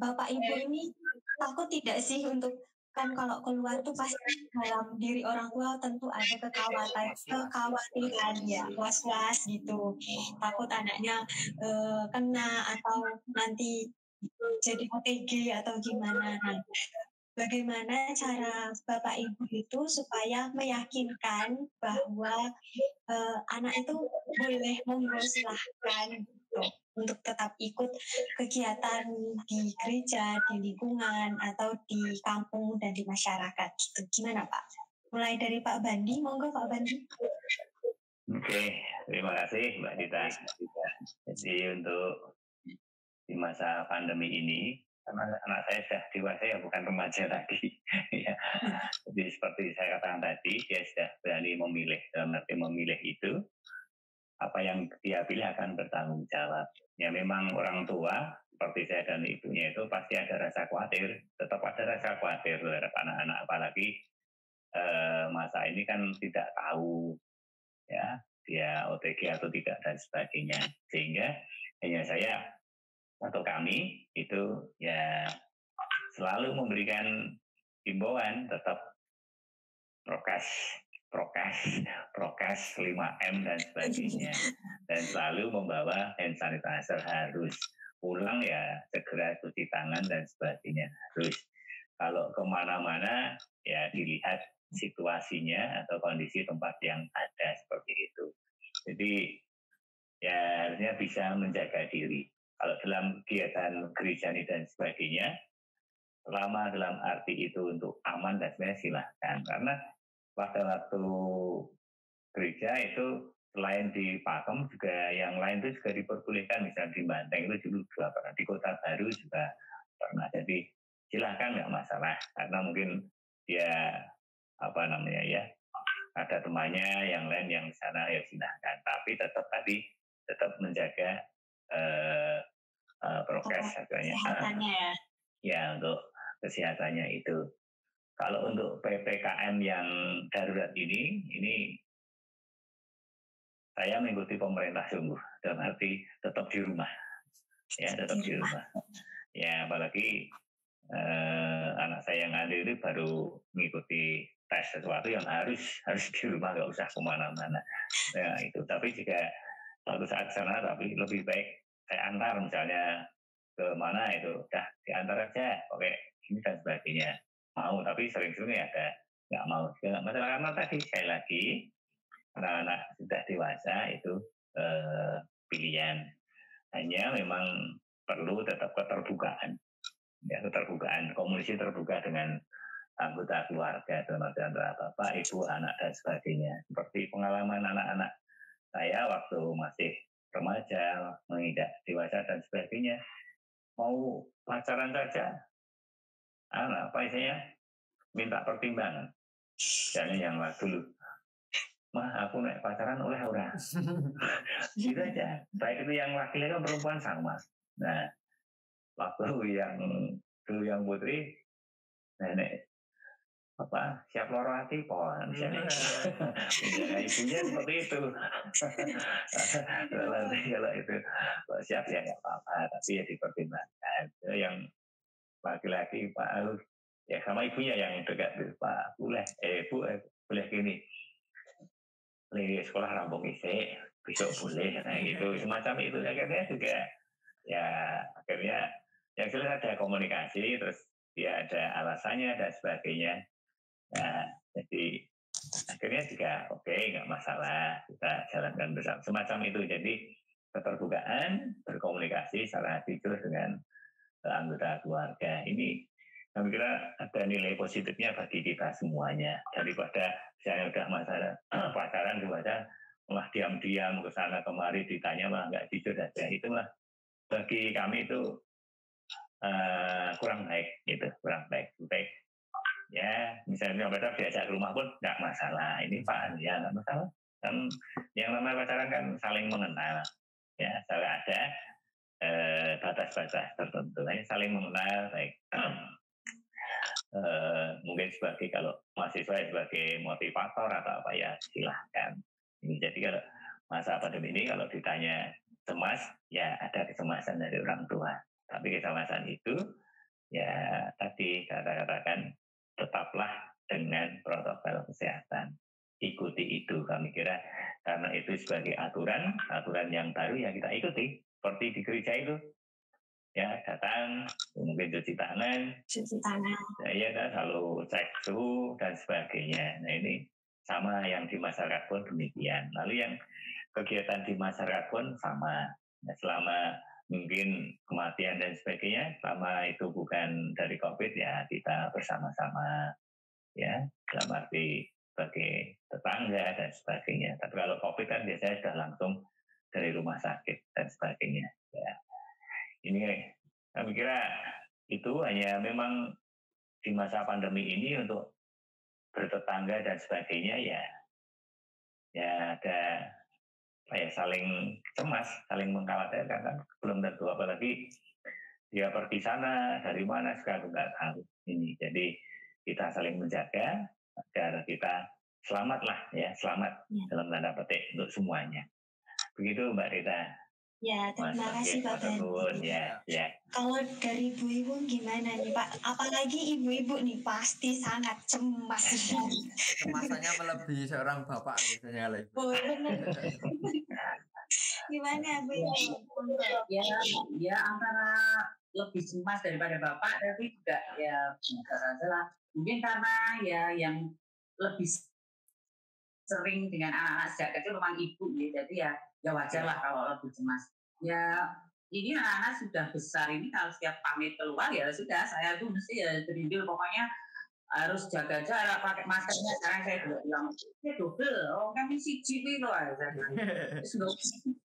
Bapak Ibu ini takut tidak sih untuk, kan kalau keluar tuh pasti dalam diri orang tua tentu ada kekhawatiran ya, was-was gitu, takut anaknya kena atau nanti jadi OTG atau gimana. Nah, bagaimana cara Bapak Ibu itu supaya meyakinkan bahwa anak itu boleh, monggo silahkan gitu, untuk tetap ikut kegiatan di gereja, di lingkungan, atau di kampung dan di masyarakat gitu. Gimana Pak? Mulai dari Pak Bandi, monggo Pak Bandi. Oke, terima kasih Mbak Dita. Jadi untuk di masa pandemi ini, karena anak saya sudah dewasa ya, bukan remaja lagi. Ya. Jadi seperti saya katakan tadi, dia sudah berani memilih. Dalam arti memilih itu, apa yang dia pilih akan bertanggung jawab. Ya memang orang tua, seperti saya dan ibunya itu pasti ada rasa khawatir. Tetap ada rasa khawatir terhadap anak-anak, apalagi masa ini kan tidak tahu ya dia OTG atau tidak dan sebagainya. Sehingga hanya saya atau kami itu ya selalu memberikan himbauan tetap prokes 5M dan sebagainya, dan selalu membawa hand sanitizer, harus pulang ya segera cuci tangan dan sebagainya, harus. Kalau kemana-mana ya dilihat situasinya atau kondisi tempat yang ada, seperti itu. Jadi ya harusnya bisa menjaga diri. Kalau dalam kegiatan gereja dan sebagainya, selama dalam arti itu untuk aman dan sebagainya, silahkan. Karena pada waktu gereja itu selain di Pakem juga yang lain itu juga diperbolehkan, misalnya di Banteng itu dulu juga pernah, di Kota Baru juga pernah. Jadi silahkan, nggak masalah, karena mungkin dia ada temannya yang lain yang di sana, ya silahkan. Tapi tetap menjaga prokes kesehatannya ya, untuk kesehatannya itu. Kalau untuk PPKM yang darurat ini saya mengikuti pemerintah sungguh, dalam arti tetap di rumah. Ya, tetap di rumah. Ya, apalagi anak saya yang ada itu baru mengikuti tes sesuatu yang harus di rumah, nggak usah kemana-mana. Ya, itu. Tapi jika suatu saat sana, tapi lebih baik saya antar, misalnya ke mana itu, udah diantar aja, oke, ini dan sebagainya. Mau, tapi sering-sering ada nggak mau. Nggak masalah, karena tadi sekali lagi anak-anak sudah dewasa itu pilihan. Hanya memang perlu tetap keterbukaan. ya keterbukaan, komunikasi terbuka dengan anggota keluarga, antara bapak, ibu, anak dan sebagainya. Seperti pengalaman anak-anak saya waktu masih remaja, menginjak dewasa dan sebagainya, mau pacaran saja, apa istilahnya, minta pertimbangan. Jangan yang dulu, mah aku naik pacaran oleh orang, gitu aja. Baik itu yang laki-laki atau perempuan sama. Nah, waktu yang dulu yang putri, nenek apa siap loro hati pohon misalnya menjaga ibunya seperti itu. Kalau itu siap ya nggak apa-apa, tapi ya dipertimbangkan. Yang laki-laki Pak Alus ya sama ibunya yang dekat Pak boleh Bu boleh gini, boleh sekolah rampung isi besok boleh, nah gitu semacam itu. Akhirnya juga ya akhirnya yang jelas ada komunikasi, terus dia ada alasannya dan sebagainya. Nah, jadi akhirnya juga oke, nggak masalah, kita jalankan bersama semacam itu. Jadi keterbukaan, berkomunikasi secara jujur dengan anggota keluarga ini, kami kira ada nilai positifnya bagi kita semuanya. Daripada misalnya udah masalah pacaran dibaca malah diam-diam ke sana kemari ditanya malah nggak jujur saja, itulah bagi kami itu kurang baik gitu, kurang baik. Ya, misalnya pacar diajak ke rumah pun nggak masalah. Ini Pak, ya nggak masalah. Kan yang namanya pacaran kan saling mengenal, ya, saling ada batas-batas tertentu. Ini saling mengenal, baik. Mungkin sebagai kalau mahasiswa sebagai motivator atau apa ya silahkan. Ini jadi kalau masa pandemi ini kalau ditanya cemas, ya ada kecemasan dari orang tua. Tapi kecemasan itu ya tadi katakan tetaplah dengan protokol kesehatan. Ikuti itu, kami kira karena itu sebagai aturan yang baru yang kita ikuti. Seperti di gereja itu, ya datang, mungkin cuci tangan, ya kan, selalu cek suhu dan sebagainya. Nah ini sama yang di masyarakat pun demikian. Lalu yang kegiatan di masyarakat pun sama. Nah, selama mungkin kematian dan sebagainya, selama itu bukan dari COVID ya kita bersama-sama ya dalam arti sebagai tetangga dan sebagainya. Tapi kalau COVID kan biasanya sudah langsung dari rumah sakit dan sebagainya. Ya. Ini kami kira itu hanya memang di masa pandemi ini untuk bertetangga dan sebagainya ya ada saling cemas, saling mengkhawatirkan kan belum tentu, apalagi dia pergi sana dari mana sekarang nggak tahu ini. Jadi kita saling menjaga agar kita selamat lah ya, selamat dalam tanda petik untuk semuanya. Begitu Mbak Rita. Ya, terima kasih Pak Bandi. Ya. Kalau dari ibu-ibu gimana nih Pak? Apalagi ibu-ibu nih pasti sangat cemas. Cemasannya melebihi seorang bapak biasanya lah. Oh, benar. Gimana Bu? Ya antara lebih cemas daripada bapak, tapi juga ya biasa saja lah. Mungkin karena ya yang lebih sering dengan anak-anak sejak kecil memang ibu ya, jadi ya wajar lah kalau lebih cemas. Ya ini anak-anak sudah besar ini, kalau setiap pamit keluar ya sudah, saya tuh mesti ya berindil pokoknya harus jaga jarak, pakai maskernya. Sekarang saya juga bilang ya double, kami siji loh, saya bilang sudah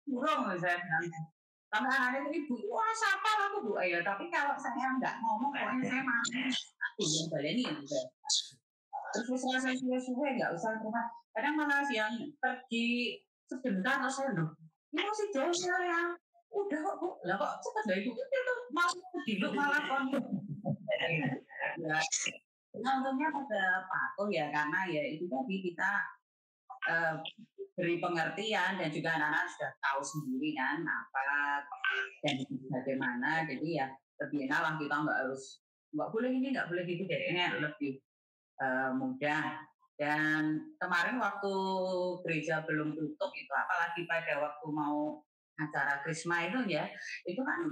kurang, saya bilang. Sampai anak-anak itu ibu, wah siapa aku Bu? Ya tapi kalau saya nggak ngomong, pokoknya saya mau aku yang baleni gitu. Terus saya suwe nggak usah rumah. Kadang malah yang pergi sebentar atau saya loh, ini masih jauh ya. Udah kok Bu, lah kok cepat dari Bu itu mau hidup malah kon. Ya, untungnya pada patuh ya, karena ya itu tadi kita beri pengertian dan juga anak-anak sudah tahu sendiri kan apa dan bagaimana. Jadi ya lebih enak lah, kita nggak boleh ini nggak boleh gitu, jadinya lebih mudah. Dan kemarin waktu gereja belum tutup itu, apalagi pada waktu mau acara Krisma itu ya, itu kan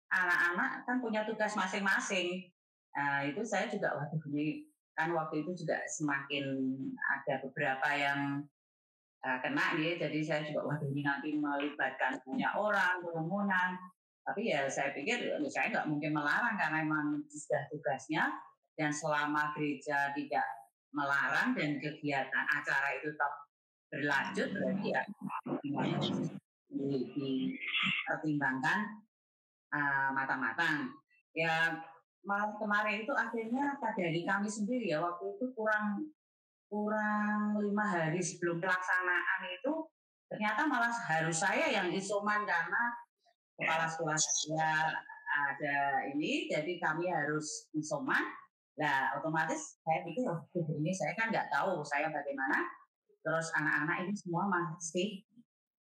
anak-anak kan punya tugas masing-masing. Nah itu saya juga waduh ini kan waktu itu juga semakin ada beberapa yang kena ya, jadi saya juga waduh ini nanti melibatkan banyak orang, kerumunan. Tapi ya saya pikir saya nggak mungkin melarang karena memang sudah tugasnya, dan selama gereja tidak melarang dan kegiatan acara itu tetap berlanjut, berarti ya dipertimbangkan matang-matang. Ya kemarin itu akhirnya dari kami sendiri ya, waktu itu kurang 5 hari sebelum pelaksanaan itu ternyata malah harus saya yang isoman karena kepala sekolah saya ada ini, jadi kami harus isoman. Nah otomatis saya pikir ini saya kan nggak tahu saya bagaimana, terus anak-anak ini semua masih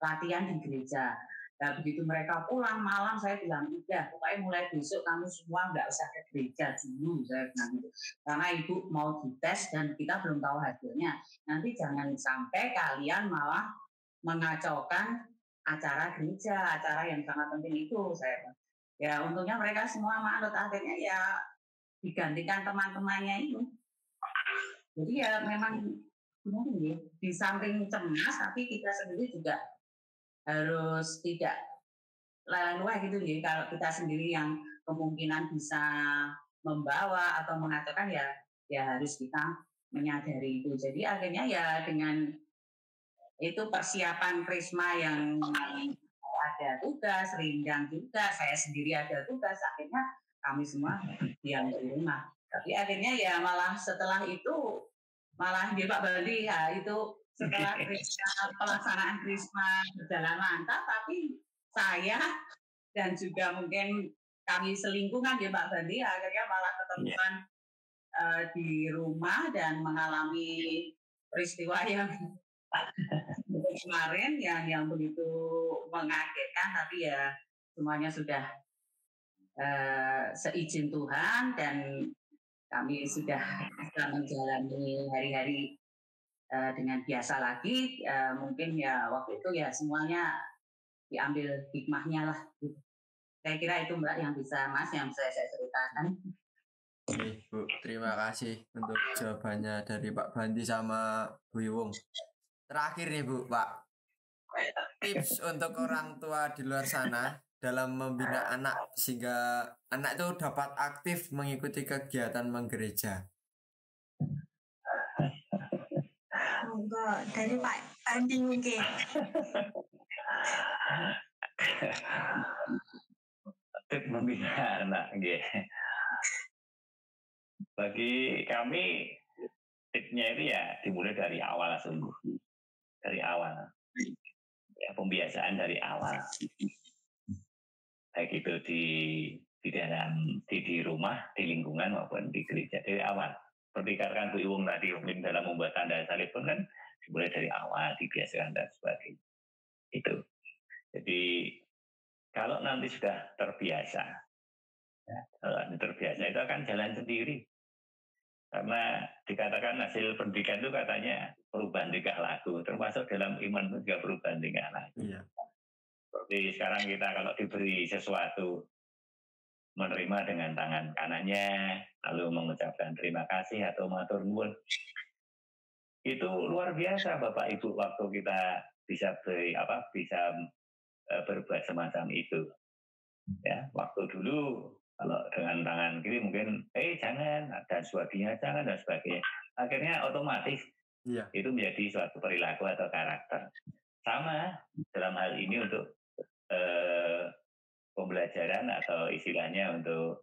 latihan di gereja. Nah begitu mereka pulang malam, saya bilang udah pokoknya mulai besok kamu semua nggak usah ke gereja dulu, saya bilang gitu. Karena ibu mau dites dan kita belum tahu hasilnya. Nanti jangan sampai kalian malah mengacaukan acara gereja, acara yang sangat penting itu, saya bilang. Ya untungnya mereka semua manut, akhirnya ya digantikan teman-temannya itu. Jadi ya memang di samping cemas, tapi kita sendiri juga harus tidak lelah gitu ya. Kalau kita sendiri yang kemungkinan bisa membawa atau mengatakan ya harus kita menyadari itu. Jadi akhirnya ya dengan itu persiapan Krisma yang ada tugas, Rindang juga, saya sendiri ada tugas, akhirnya kami semua diam di rumah. Tapi akhirnya ya malah setelah itu malah dia Pak Baldi ya itu setelah pelaksanaan Krisma berjalan lancar, tapi saya dan juga mungkin kami selingkungan ya Pak Baldi akhirnya malah ketemuan di rumah dan mengalami peristiwa yang kemarin yang begitu mengagetkan, tapi ya semuanya sudah seizin Tuhan dan kami sudah bisa menjalani hari-hari dengan biasa lagi. Mungkin ya waktu itu ya semuanya diambil hikmahnya lah. Saya kira itu Mbak yang bisa yang bisa saya ceritakan. Oke, Bu, terima kasih untuk jawabannya dari Pak Bandi sama Bu Iwung. Terakhir nih Bu, Pak, tips untuk orang tua di luar sana dalam membina anak sehingga anak itu dapat aktif mengikuti kegiatan menggereja. Enggak, dari Pak Bandi mungkin. Tips membina anak, bagi kami tipsnya itu ya dimulai dari awal, sungguh dari awal, ya pembiasaan dari awal, baik itu di dalam di rumah, di lingkungan maupun di gereja dari awal. Seperti katakan Bu Iwung tadi, mungkin dalam membuat tanda salib pun kan dimulai dari awal, dibiasakan dan sebagainya. Itu. Jadi kalau nanti sudah terbiasa, ya, kalau terbiasa itu akan jalan sendiri. Karena dikatakan hasil pendidikan itu katanya perubahan tingkah laku, termasuk dalam iman juga perubahan tingkah laku. Iya. Seperti sekarang kita kalau diberi sesuatu, menerima dengan tangan kanannya, lalu mengucapkan terima kasih atau matur nuwun. Itu luar biasa Bapak Ibu waktu kita bisa berbuat semacam itu. Ya, waktu dulu kalau dengan tangan kiri mungkin jangan, dan sebagainya jangan dan sebagainya. Akhirnya otomatis itu menjadi suatu perilaku atau karakter. Sama dalam hal ini untuk pembelajaran atau istilahnya untuk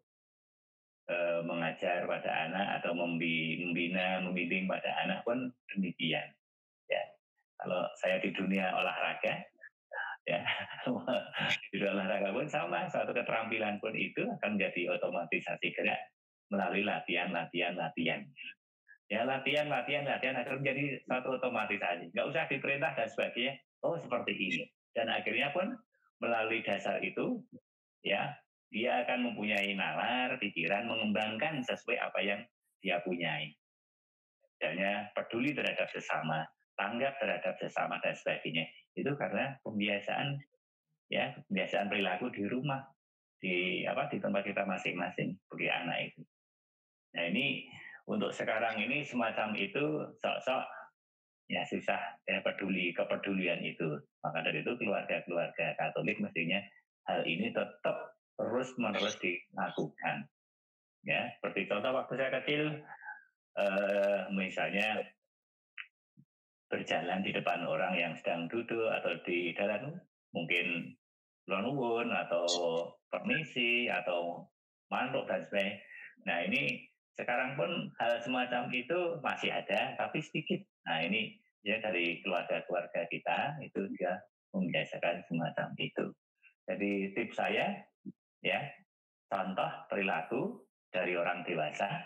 mengajar pada anak atau membina, membimbing pada anak pun demikian. Ya, kalau saya di dunia olahraga, ya di dunia olahraga pun sama, suatu keterampilan pun itu akan menjadi otomatisasi gerak melalui latihan. Ya latihan akan menjadi suatu otomatisasi. Nggak usah diperintah dan sebagainya. Oh seperti ini. Dan akhirnya pun melalui dasar itu, ya dia akan mempunyai nalar, pikiran, mengembangkan sesuai apa yang dia punyai. Misalnya peduli terhadap sesama, tanggap terhadap sesama dan sebagainya. Itu karena pembiasaan perilaku di rumah, di tempat kita masing-masing bagi anak itu. Nah ini untuk sekarang ini semacam itu sok-sok ya susah ya kepedulian itu. Maka dari itu keluarga Katolik mestinya hal ini tetap terus-menerus dilakukan. Ya, seperti contoh waktu saya kecil, misalnya berjalan di depan orang yang sedang duduk atau di jalan, mungkin nuwun atau permisi atau mantuk dan sebagainya. Nah ini sekarang pun hal semacam itu masih ada, tapi sedikit. Nah ini ya dari keluarga-keluarga kita itu juga membiasakan semacam itu. Jadi tips saya ya, contoh perilaku dari orang dewasa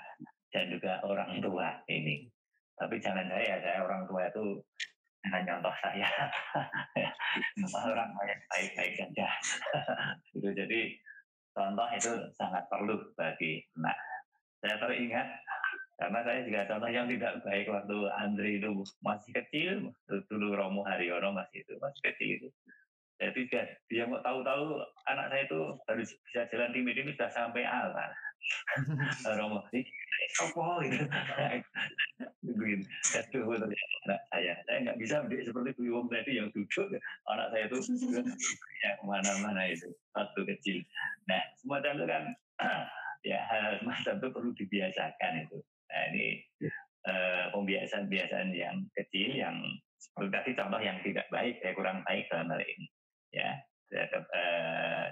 dan juga orang tua ini. Tapi jangan saya orang tua itu jangan contoh saya. Orang yang baik-baik saja. Itu jadi contoh itu sangat perlu bagi anak. Saya teringat karena saya juga contoh yang tidak baik waktu Andri itu masih kecil, dulu Romo Haryono masih kecil itu. Jadi dia mau tahu-tahu anak saya itu harus bisa jalan timid-timid sudah sampai apa. Romo, apa gitu. Aduh, anak saya nggak bisa mendidik seperti Bu Wong tadi yang duduk. Anak saya itu ya kemana-mana itu waktu kecil. Nah, semacam itu kan ya hal semacam itu perlu dibiasakan itu. Nah ini pembiasaan-pembiasaan yang kecil yang seperti tadi contoh yang tidak baik, ya kurang baik dalam hal ini. Ya, terhadap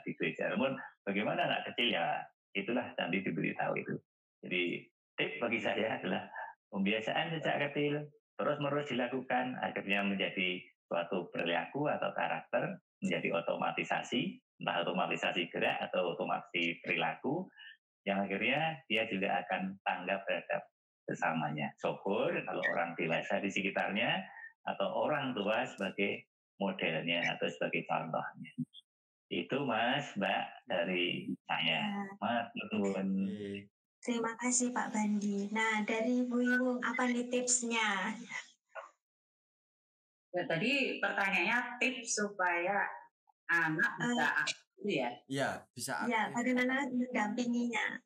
di gereja. Namun bagaimana anak kecil ya itulah nanti diberitahu itu. Jadi tips bagi saya adalah pembiasaan sejak kecil terus-menerus dilakukan akhirnya menjadi suatu perilaku atau karakter, menjadi otomatisasi, entah otomatisasi gerak atau otomatisasi perilaku yang akhirnya dia juga akan tanggap terhadap sesamanya. Syukur kalau orang dewasa di sekitarnya atau orang tua sebagai modelnya atau sebagai contohnya. Itu Mas, Mbak dari saya. Mas, Terima kasih Pak Bandi. Nah, dari Bu Iwung, apa nih tipsnya? Ya, tadi pertanyaannya tips supaya anak bisa aktif ya? Iya, bisa aktif. Ya, bagaimana mendampinginya?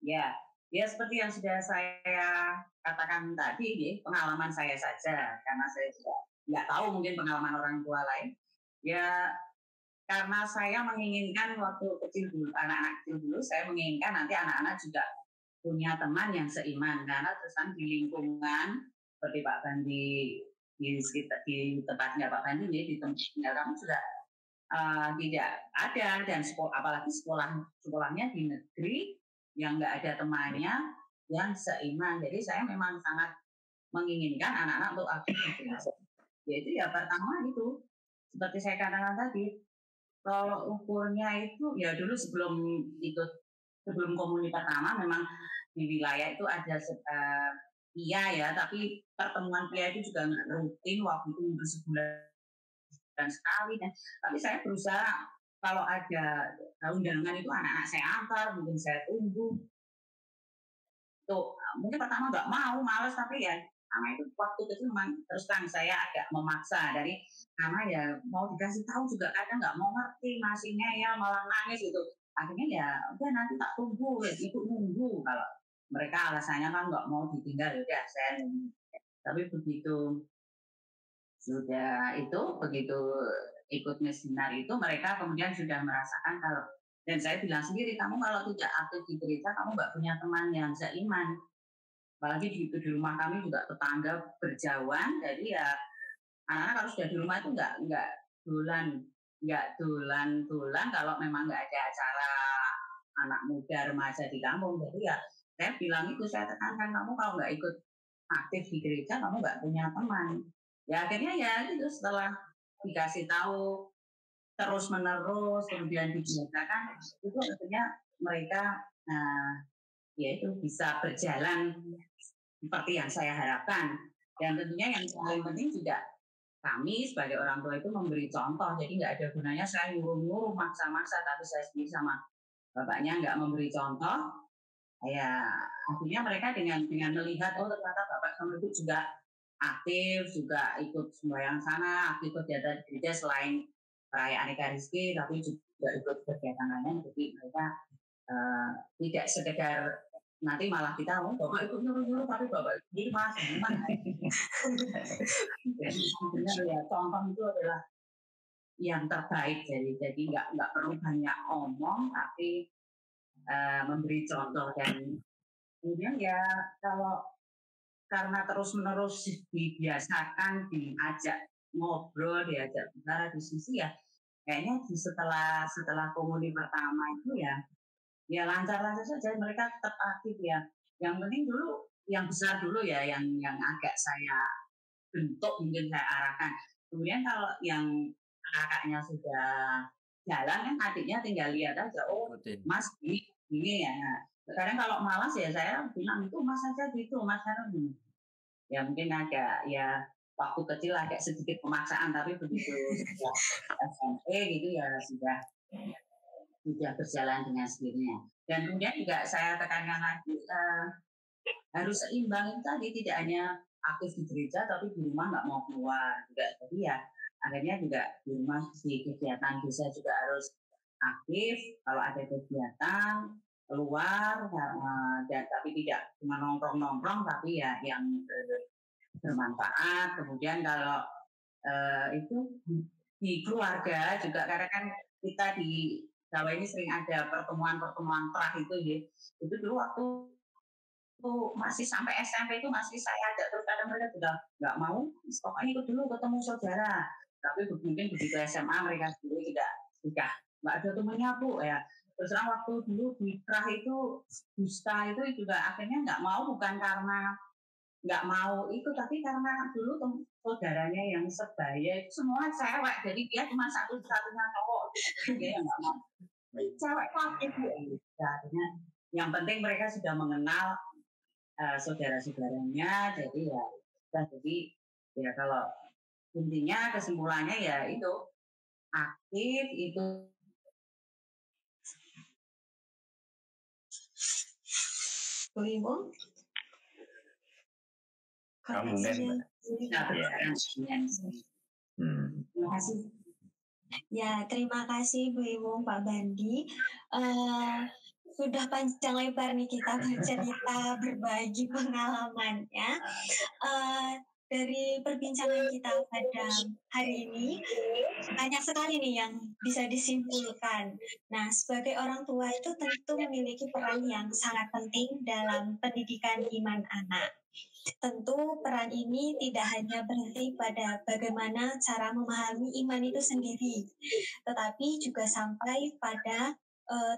Ya, seperti yang sudah saya katakan tadi, ya, pengalaman saya saja, karena saya juga nggak tahu mungkin pengalaman orang tua lain. Ya, karena saya menginginkan waktu kecil dulu, anak-anak kecil dulu, saya menginginkan nanti anak-anak juga punya teman yang seiman, karena terus kan di lingkungan seperti Pak Bandi di sekitar di tempatnya Pak Bandi di tempat tinggal kami sudah tidak ada, dan apalagi sekolahnya di negeri yang nggak ada temannya yang seiman. Jadi saya memang sangat menginginkan anak-anak untuk aktif di kelas. Yaitu ya pertama itu seperti saya katakan tadi, kalau ukurnya itu ya dulu sebelum komunitas lama memang di wilayah itu ada ya, tapi pertemuan pria itu juga nggak rutin, waktu itu bersebulan sekali. Tapi saya berusaha kalau ada undangan itu anak-anak saya antar, mungkin saya tunggu. Tuh, mungkin pertama nggak mau, malas, tapi ya karena itu waktu itu memang terus terang saya agak memaksa karena ya mau dikasih tahu juga kadang nggak mau ngerti, masihnya ya malah nangis gitu. Akhirnya ya udah nanti tak tunggu, ya, ibu nunggu. Kalau mereka alasannya kan nggak mau ditinggal, ya saya nunggu. Tapi begitu ikut misinar itu mereka kemudian sudah merasakan kalau, dan saya bilang sendiri, kamu kalau tidak aktif di gereja kamu nggak punya teman yang seiman. Apalagi di rumah kami juga tetangga berjauhan, jadi ya anak-anak kalau sudah di rumah itu nggak dolan kalau memang nggak ada acara anak muda remaja di kampung. Jadi ya saya bilang itu, saya tekankan, kamu kalau nggak ikut aktif di gereja kamu nggak punya teman. Ya akhirnya ya gitu, setelah dikasih tahu terus menerus kemudian dibiasakan, itu akhirnya mereka ya itu bisa berjalan seperti yang saya harapkan. Dan tentunya yang paling penting juga kami sebagai orang tua itu memberi contoh. Jadi nggak ada gunanya saya nyuruh-nyuruh, maksa-maksa, tapi saya sendiri sama bapaknya nggak memberi contoh. Ya akhirnya mereka dengan melihat, oh ternyata bapak sama ibu juga aktif, juga ikut sembahyang sana, aktif kegiatan gereja selain perayaan Ekaristi, tapi juga ikut kegiatan lainnya. Jadi mereka tidak sekedar nanti malah kita bapak ikut nyuruh-nyuruh tapi bapak sendiri masih gimana. Jadi sebenarnya ya contoh itu adalah yang terbaik. Jadi nggak perlu banyak omong, tapi memberi contoh. Dan kemudian ya kalau karena terus-menerus dibiasakan, diajak ngobrol, diajak bicara, diskusi, ya kayaknya setelah komuni pertama itu ya lancar-lancar saja, mereka tetap aktif ya. Yang penting dulu yang besar dulu ya, yang agak saya bentuk, mungkin saya arahkan. Kemudian kalau yang kakaknya sudah jalan kan, adiknya tinggal lihat aja, oh Mas ini ya. Sekarang kalau malas ya saya bilang itu Mas aja gitu, Mas kan ya mungkin agak ya waktu kecil agak sedikit pemaksaan, tapi begitu SMP gitu ya sudah berjalan dengan sendirinya. Dan kemudian juga saya tekankan lagi harus seimbang tadi, tidak hanya aktif di gereja tapi di rumah nggak mau keluar juga. Jadi ya akhirnya juga di rumah di kegiatan gereja juga harus aktif. Kalau ada kegiatan keluar dan tapi tidak cuma nongkrong tapi ya yang bermanfaat. Kemudian kalau itu di keluarga juga, karena kan kita di Jawa ini sering ada pertemuan-pertemuan prah itu ya. Itu dulu waktu masih sampai SMP itu masih saya ajak, terus kadang mereka sudah nggak mau, pokoknya ikut dulu ketemu saudara. Tapi mungkin begitu SMA mereka sendiri sudah nggak ada temannya Bu ya. Terus waktu dulu di prah itu dusta itu juga akhirnya nggak mau, bukan karena nggak mau itu, tapi karena dulu saudaranya yang sebaya itu semua cewek, jadi dia cuma satu-satunya cowok, dia yang nggak mau. Cewek aktif Bu. Artinya yang penting mereka sudah mengenal saudara-saudaranya, jadi ya kalau intinya kesimpulannya ya itu aktif itu. Ibu kamu kan terima kasih. Ya, terima kasih Bu Iwung, Pak Bandi. Sudah panjang lebar nih kita bercerita, berbagi pengalamannya. Dari perbincangan kita pada hari ini, banyak sekali nih yang bisa disimpulkan. Nah, sebagai orang tua itu tentu memiliki peran yang sangat penting dalam pendidikan iman anak. Tentu peran ini tidak hanya berhenti pada bagaimana cara memahami iman itu sendiri, tetapi juga sampai pada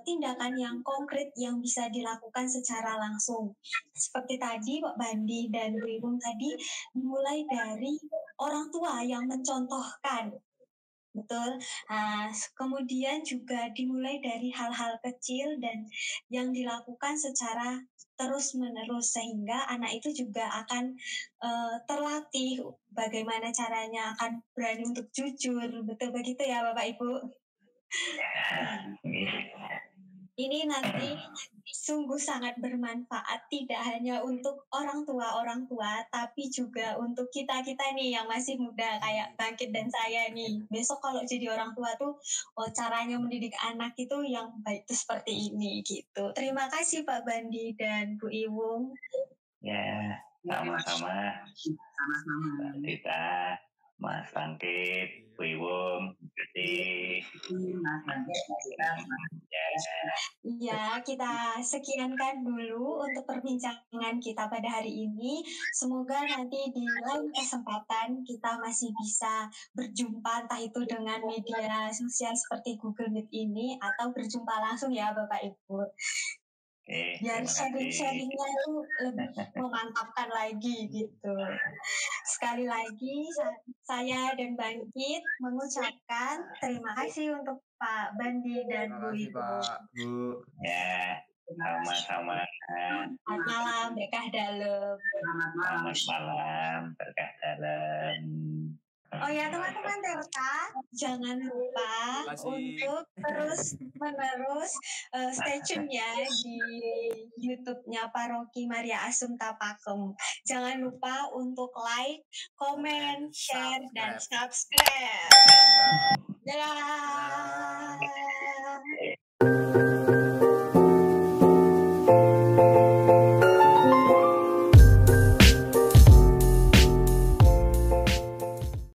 tindakan yang konkret yang bisa dilakukan secara langsung. Seperti tadi Pak Bandi dan Bu Iwung tadi, mulai dari orang tua yang mencontohkan. Betul. Kemudian juga dimulai dari hal-hal kecil dan yang dilakukan secara terus-menerus, sehingga anak itu juga akan terlatih bagaimana caranya, akan berani untuk jujur. Betul begitu ya Bapak Ibu? Ini nanti sungguh sangat bermanfaat, tidak hanya untuk orang tua, tapi juga untuk kita nih yang masih muda kayak Bangkit dan saya nih. Besok kalau jadi orang tua tuh, caranya mendidik anak itu yang baik itu seperti ini gitu. Terima kasih Pak Bandi dan Bu Iwung. Ya, sama-sama. Mbak Dita, Mas Bangkit, Bu Iwung, Ya, kita sekiankan dulu untuk perbincangan kita pada hari ini. Semoga nanti di lain kesempatan kita masih bisa berjumpa, entah itu dengan media sosial seperti Google Meet ini atau berjumpa langsung ya Bapak Ibu. Biar sharing-sharingnya itu lebih memantapkan lagi gitu. Sekali lagi saya dan Bangkit mengucapkan terima kasih untuk Pak Bandi dan Bu Ibu. Pak Bu. Ya, sama-sama. Selamat malam, berkah dalam. Selamat malam, berkah dalam. Oh ya teman-teman Delta, jangan lupa untuk terus-menerus stay tune ya di YouTube-nya Paroki Maria Assumpta Pakem. Jangan lupa untuk like, comment, share, dan subscribe. Dadah.